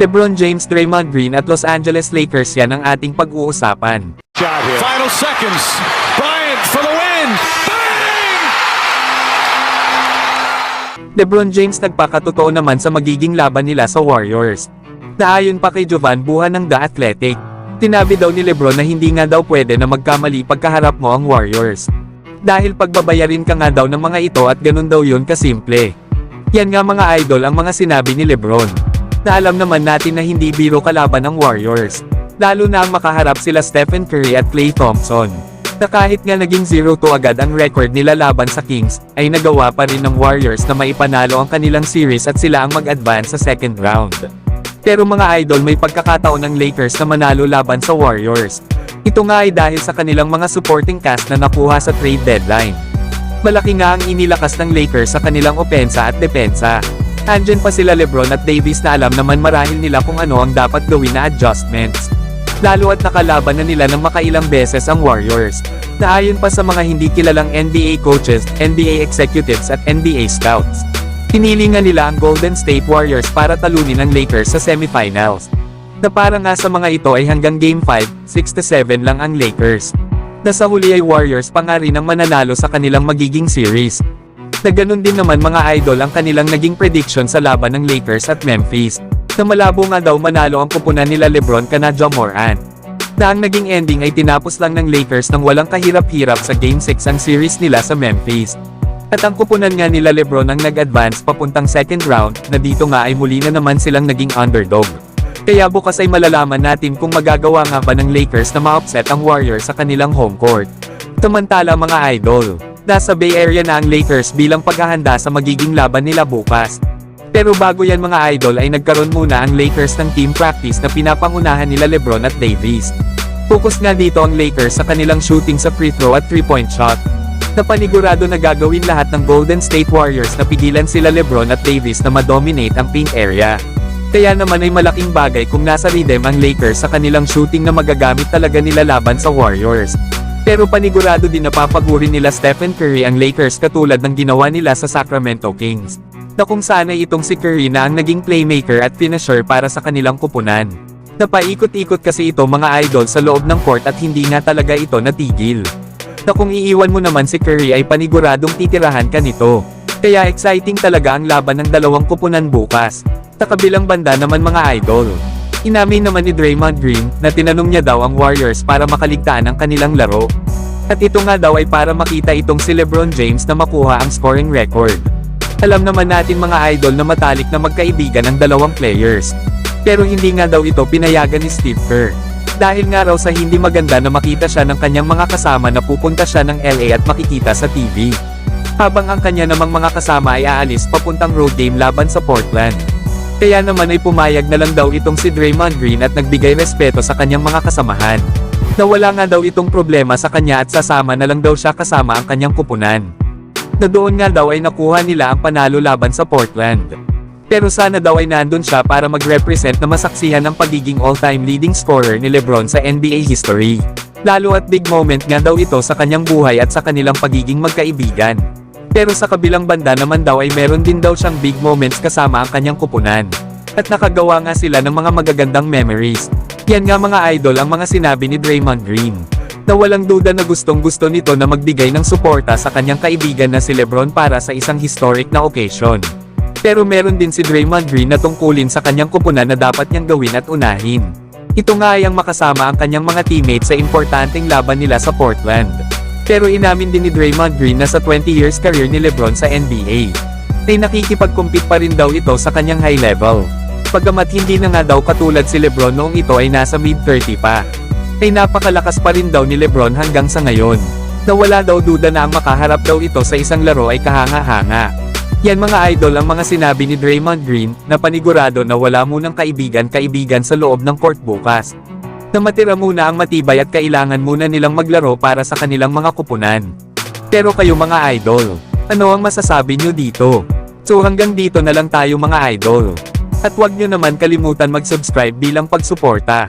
LeBron James, Draymond Green at Los Angeles Lakers, yan ang ating pag-uusapan. Final seconds. Bryant for the win. Bang! LeBron James nagpakatotoo naman sa magiging laban nila sa Warriors. Naayon pa kay Jovan Buha ng The Athletic. Tinabi daw ni LeBron na hindi nga daw pwede na magkamali pagkaharap mo ang Warriors. Dahil pagbabayarin ka nga daw ng mga ito at ganun daw yun kasimple. Yan nga mga idol ang mga sinabi ni LeBron. Na alam naman natin na hindi biro kalaban ang Warriors. Lalo na ang makaharap sila Stephen Curry at Klay Thompson. Na kahit nga naging 0-2 agad ang record nila laban sa Kings, ay nagawa pa rin ng Warriors na maipanalo ang kanilang series at sila ang mag-advance sa second round. Pero mga idol, may pagkakataon ng Lakers na manalo laban sa Warriors. Ito nga ay dahil sa kanilang mga supporting cast na nakuha sa trade deadline. Malaki nga ang inilakas ng Lakers sa kanilang opensa at depensa. Andyan pa sila LeBron at Davis na alam naman marahil nila kung ano ang dapat gawin na adjustments. Lalo at nakalaban na nila ng makailang beses ang Warriors. Na ayon pa sa mga hindi kilalang NBA coaches, NBA executives at NBA scouts. Pinili nga nila ang Golden State Warriors para talunin ang Lakers sa semifinals. Na para nga sa mga ito ay hanggang Game 5, 6-7 lang ang Lakers. Na sa huli ay Warriors pa nga rin ang mananalo sa kanilang magiging series. Na ganun din naman mga idol ang kanilang naging prediction sa laban ng Lakers at Memphis. Na malabo nga daw manalo ang kupunan nila LeBron kana Ja Morant. Na ang naging ending ay tinapos lang ng Lakers nang walang kahirap-hirap sa Game 6 ang series nila sa Memphis. At ang kupunan nga nila LeBron ang nag-advance papuntang second round, na dito nga ay muli na naman silang naging underdog. Kaya bukas ay malalaman natin kung magagawa nga ba ng Lakers na ma-upset ang Warriors sa kanilang home court. Samantala mga idol, nasa Bay Area na ang Lakers bilang paghahanda sa magiging laban nila bukas. Pero bago yan mga idol ay nagkaroon muna ang Lakers ng team practice na pinapangunahan nila LeBron at Davis. Focus nga dito ang Lakers sa kanilang shooting sa free throw at 3-point shot. Napanigurado na gagawin lahat ng Golden State Warriors na pigilan sila LeBron at Davis na ma-dominate ang paint area. Kaya naman ay malaking bagay kung nasa rhythm ang Lakers sa kanilang shooting na magagamit talaga nila laban sa Warriors. Pero panigurado din na papagurin nila Stephen Curry ang Lakers katulad ng ginawa nila sa Sacramento Kings. Na kung saan ay itong si Curry na ang naging playmaker at finisher para sa kanilang kupunan. Napaikot-ikot kasi ito mga idol sa loob ng court at hindi nga talaga ito natigil. Na kung iiwan mo naman si Curry ay paniguradong titirahan ka nito. Kaya exciting talaga ang laban ng dalawang kupunan bukas. Sa kabilang banda naman mga idol. Inamin naman ni Draymond Green na tinanong niya daw ang Warriors para makaligtaan ang kanilang laro. At ito nga daw ay para makita itong si LeBron James na makuha ang scoring record. Alam naman natin mga idol na matalik na magkaibigan ang dalawang players. Pero hindi nga daw ito pinayagan ni Steve Kerr. Dahil nga raw sa hindi maganda na makita siya ng kanyang mga kasama na pupunta siya ng LA at makikita sa TV. Habang ang kanya namang mga kasama ay aalis papuntang road game laban sa Portland. Kaya naman ay pumayag na lang daw itong si Draymond Green at nagbigay respeto sa kanyang mga kasamahan. Na wala nga daw itong problema sa kanya at sasama na lang daw siya kasama ang kanyang kupunan. Na doon nga daw ay nakuha nila ang panalo laban sa Portland. Pero sana daw ay nandun siya para mag-represent na masaksihan ang pagiging all-time leading scorer ni LeBron sa NBA history. Lalo at big moment nga daw ito sa kanyang buhay at sa kanilang pagiging magkaibigan. Pero sa kabilang banda naman daw ay meron din daw siyang big moments kasama ang kanyang kupunan. At nakagawa nga sila ng mga magagandang memories. Yan nga mga idol ang mga sinabi ni Draymond Green. Na walang duda na gustong-gusto nito na magbigay ng suporta sa kanyang kaibigan na si LeBron para sa isang historic na occasion. Pero meron din si Draymond Green na tungkulin sa kanyang kupunan na dapat niyang gawin at unahin. Ito nga ay ang makasama ang kanyang mga teammates sa importanteng laban nila sa Portland. Pero inamin din ni Draymond Green na sa 20 years career ni LeBron sa NBA, ay nakikipag-compete pa rin daw ito sa kanyang high level. Pagamat hindi na nga daw katulad si LeBron noong ito ay nasa mid-30 pa, ay napakalakas pa rin daw ni LeBron hanggang sa ngayon. Na wala daw duda na ang makaharap daw ito sa isang laro ay kahanga-hanga. Yan mga idol ang mga sinabi ni Draymond Green, na panigurado na wala munang kaibigan-kaibigan sa loob ng court bukas. Na matira muna ang matibay at kailangan muna nilang maglaro para sa kanilang mga kupunan. Pero kayo mga idol, ano ang masasabi nyo dito? So hanggang dito na lang tayo mga idol. At huwag nyo naman kalimutan mag-subscribe bilang pagsuporta.